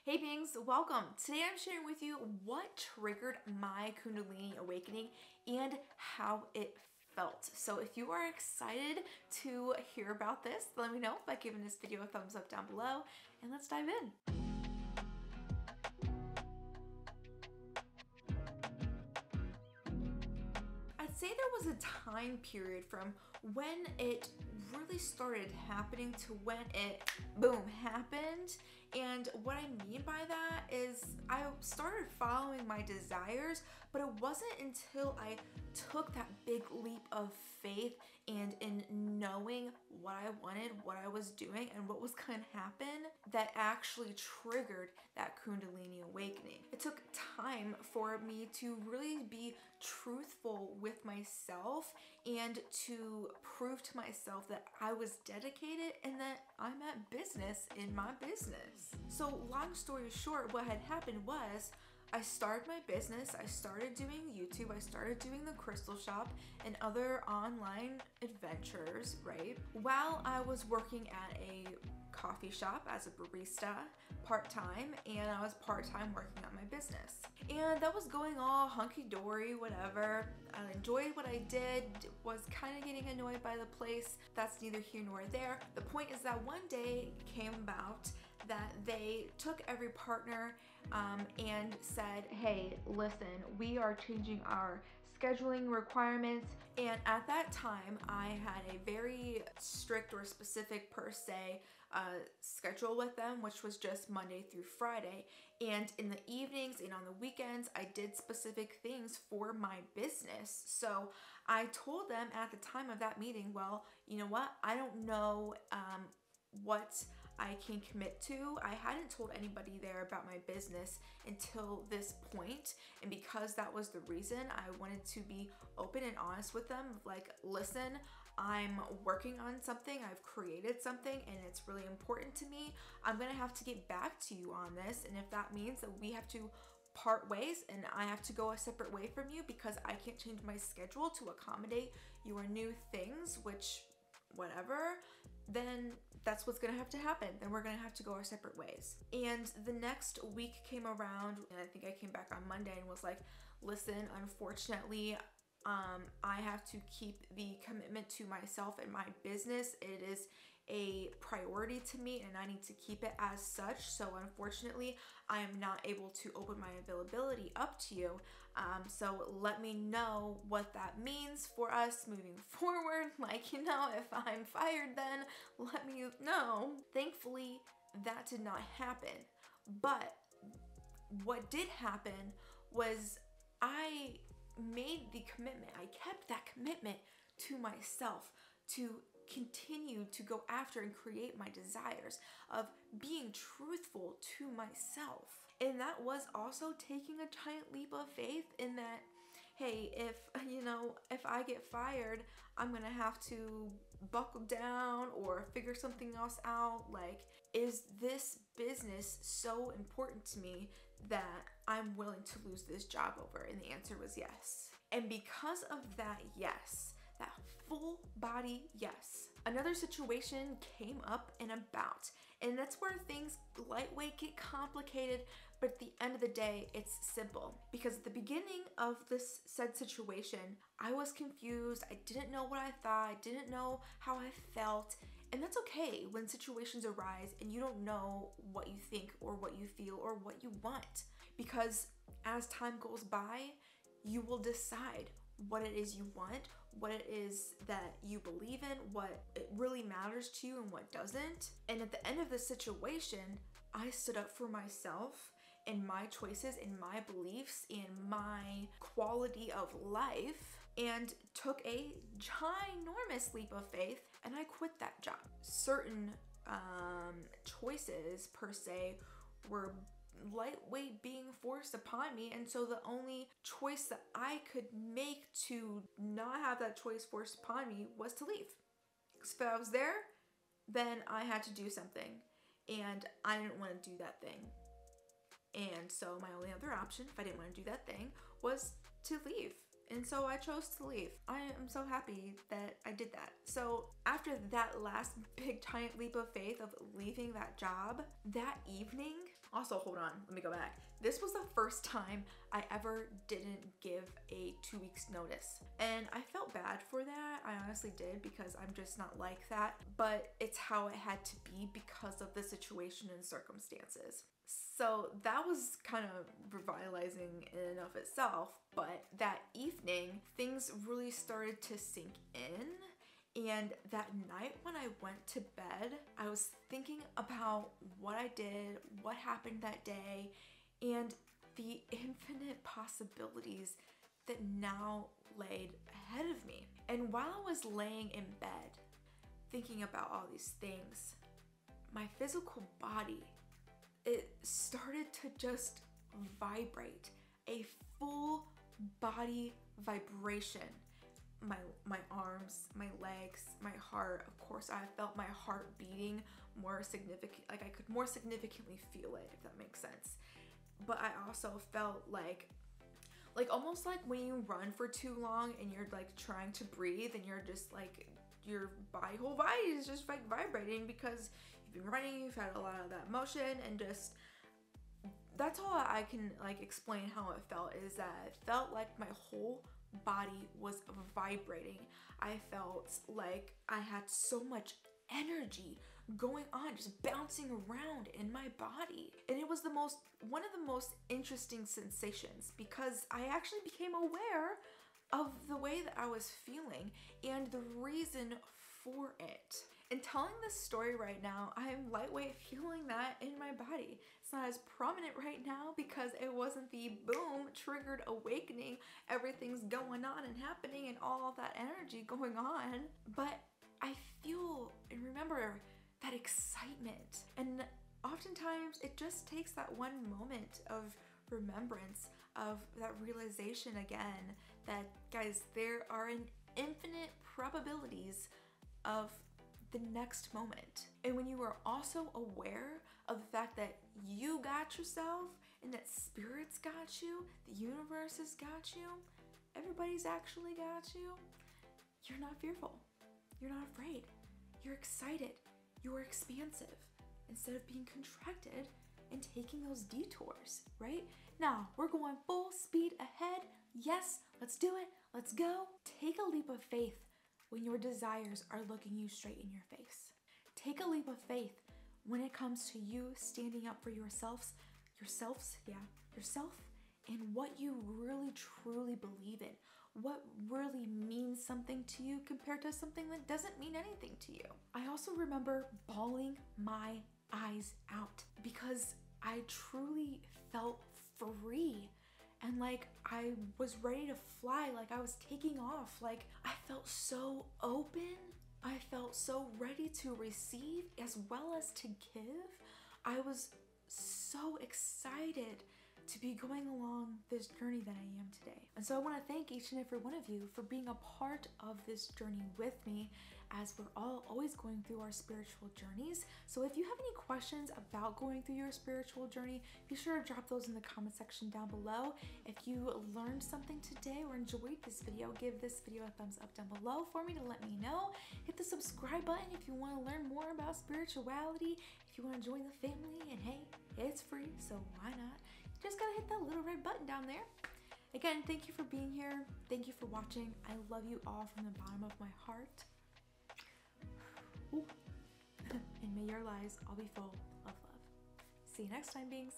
Hey beings, welcome. Today I'm sharing with you what triggered my Kundalini awakening and how it felt. So if you are excited to hear about this, let me know by giving this video a thumbs up down below and let's dive in. I'd say there was a time period from when it really started happening to when it boom happened. And what I mean by that is I started following my desires, but it wasn't until I took that big leap of faith and in knowing what I wanted, what I was doing, and what was going to happen that actually triggered that Kundalini awakening. It took time for me to really be truthful with myself and to prove to myself that I was dedicated and that I'm at business in my business. So long story short, what had happened was I started my business, I started doing YouTube, I started doing the crystal shop and other online adventures, right? While I was working at a coffee shop as a barista part-time, and I was part-time working on my business. And that was going all hunky-dory, whatever. I enjoyed what I did, was kind of getting annoyed by the place. That's neither here nor there. The point is that one day came about that they took every partner and said, hey, listen, we are changing our scheduling requirements. And at that time, I had a very strict or specific per se schedule with them, which was just Monday through Friday. And in the evenings and on the weekends, I did specific things for my business. So I told them at the time of that meeting, well, you know what? I don't know what I can commit to. I hadn't told anybody there about my business until this point, and because that was the reason, I wanted to be open and honest with them. Like, listen, I'm working on something, I've created something, and it's really important to me. I'm gonna have to get back to you on this, and if that means that we have to part ways and I have to go a separate way from you because I can't change my schedule to accommodate your new things, which whatever, then that's what's gonna have to happen. Then we're gonna have to go our separate ways. And the next week came around, and I think I came back on Monday and was like, listen, unfortunately, I have to keep the commitment to myself and my business. It is a priority to me and I need to keep it as such. So unfortunately, I am not able to open my availability up to you. So let me know what that means for us moving forward. Like, you know, if I'm fired, then let me know. Thankfully, that did not happen. But what did happen was I made the commitment. I kept that commitment to myself to continue to go after and create my desires, of being truthful to myself. And that was also taking a giant leap of faith in that, hey, if I get fired, I'm gonna have to buckle down or figure something else out. Like, is this business so important to me that I'm willing to lose this job over? And the answer was yes. And because of that yes, that full body yes, another situation came up and about, and that's where things lightweight get complicated, but at the end of the day, it's simple. Because at the beginning of this said situation, I was confused. I didn't know what I thought. I didn't know how I felt. And that's okay when situations arise and you don't know what you think or what you feel or what you want. Because as time goes by, you will decide what it is you want, what it is that you believe in, what it really matters to you and what doesn't. And at the end of the situation, I stood up for myself and my choices and my beliefs and my quality of life and took a ginormous leap of faith, and I quit that job. Certain choices per se were lightweight being forced upon me, and so the only choice that I could make to not have that choice forced upon me was to leave. Because if I was there, then I had to do something, and I didn't want to do that thing. And so my only other option, if I didn't want to do that thing, was to leave. And so I chose to leave. I am so happy that I did that. So after that last big giant leap of faith of leaving that job, that evening Also, hold on, let me go back. This was the first time I ever didn't give a 2 weeks notice. And I felt bad for that. I honestly did, because I'm just not like that. But it's how it had to be because of the situation and circumstances. So that was kind of revitalizing in and of itself. But that evening, things really started to sink in. And that night when I went to bed, I was thinking about what I did, what happened that day, and the infinite possibilities that now laid ahead of me. And while I was laying in bed, thinking about all these things, my physical body, it started to just vibrate, a full body vibration. My arms, my legs, my heart. Of course, I felt my heart beating more significant, like I could more significantly feel it, if that makes sense. But I also felt like almost like when you run for too long and you're like trying to breathe and you're just like, your whole body is just like vibrating because you've been running, you've had a lot of that motion, and just, that's all I can like explain how it felt, is that it felt like my whole body was vibrating. I felt like I had so much energy going on, just bouncing around in my body. And it was one of the most interesting sensations, because I actually became aware of the way that I was feeling and the reason for it. In telling this story right now, I'm lightweight feeling that in my body. It's not as prominent right now because it wasn't the boom, triggered awakening, everything's going on and happening and all that energy going on. But I feel and remember that excitement. And oftentimes it just takes that one moment of remembrance, of that realization again, that guys, there are an infinite probabilities of the next moment. And when you are also aware of the fact that you got yourself and that spirit's got you, the universe has got you, everybody's actually got you, you're not fearful, you're not afraid, you're excited, you're expansive instead of being contracted and taking those detours, right? Now, we're going full speed ahead. Yes, let's do it, let's go. Take a leap of faith when your desires are looking you straight in your face. Take a leap of faith when it comes to you standing up for yourself and what you really truly believe in, what really means something to you compared to something that doesn't mean anything to you. I also remember bawling my eyes out because I truly felt free. And like I was ready to fly, like I was taking off, like I felt so open, I felt so ready to receive as well as to give. I was so excited to be going along this journey that I am today. And so I want to thank each and every one of you for being a part of this journey with me, as we're all always going through our spiritual journeys. So if you have any questions about going through your spiritual journey, be sure to drop those in the comment section down below. If you learned something today or enjoyed this video, give this video a thumbs up down below for me to let me know. Hit the subscribe button if you want to learn more about spirituality, if you want to join the family, and hey, it's free, so why not? You just gotta hit that little red button down there. Again, thank you for being here. Thank you for watching. I love you all from the bottom of my heart. Ooh. And may your lives all be full of love. See you next time, beings.